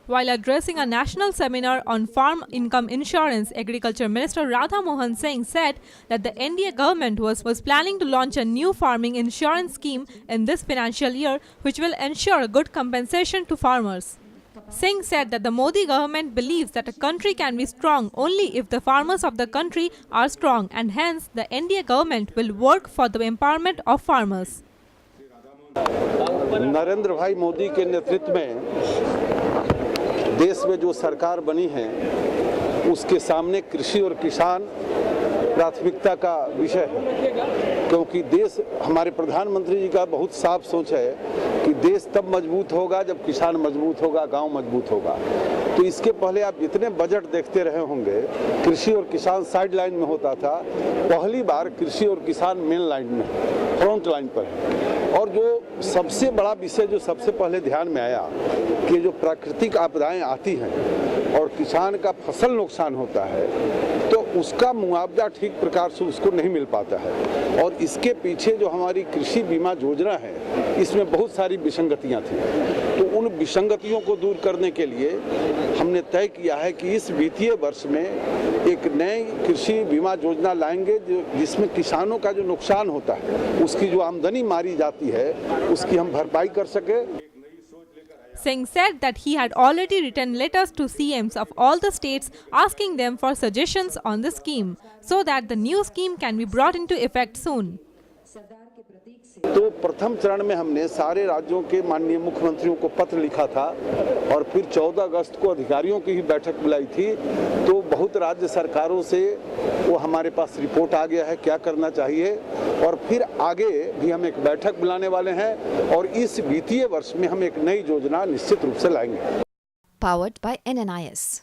While addressing a national seminar on farm income insurance, Agriculture Minister Radha Mohan Singh said that the NDA government was planning to launch a new farming insurance scheme in this financial year, which will ensure good compensation to farmers. Singh said that the Modi government believes that a country can be strong only if the farmers of the country are strong, and hence the NDA government will work for the empowerment of farmers. Narendra भाई मोदी के नेतृत्व में देश में जो सरकार बनी है उसके सामने कृषि और किसान प्राथमिकता का विषय है, क्योंकि देश हमारे प्रधानमंत्री जी का बहुत साफ सोच है कि देश तब मजबूत होगा जब किसान मजबूत होगा, गांव मजबूत होगा। तो इसके पहले आप जितने बजट देखते रहे होंगे, कृषि और किसान साइड लाइन में होता था, पहली बार कृषि और किसान मेन लाइन में, फ्रंट लाइन पर है। और जो सबसे बड़ा विषय जो सबसे पहले ध्यान में आया कि जो प्राकृतिक आपदाएं आती हैं और किसान का फसल नुकसान होता है तो उसका मुआवजा ठीक प्रकार से उसको नहीं मिल पाता है, और इसके पीछे जो हमारी कृषि बीमा योजना है इसमें बहुत सारी विसंगतियां थी। तो उन विसंगतियों को दूर करने के लिए हमने तय किया है कि इस वित्तीय वर्ष में एक नई कृषि बीमा योजना लाएंगे जिसमें किसानों का जो नुकसान होता है, उसकी जो आमदनी मारी जाती है, उसकी हम भरपाई कर सके। Singh said that he had already written letters to CMs of all the states asking them for suggestions on the scheme so that the new scheme can be brought into effect soon. तो प्रथम चरण में हमने सारे राज्यों के माननीय मुख्यमंत्रियों को पत्र लिखा था और फिर 14 अगस्त को अधिकारियों की ही बैठक बुलाई थी। तो बहुत राज्य सरकारों से वो हमारे पास रिपोर्ट आ गया है क्या करना चाहिए, और फिर आगे भी हम एक बैठक बुलाने वाले हैं और इस वित्तीय वर्ष में हम एक नई योजना निश्चित रूप से लाएंगे। Powered by NNIS.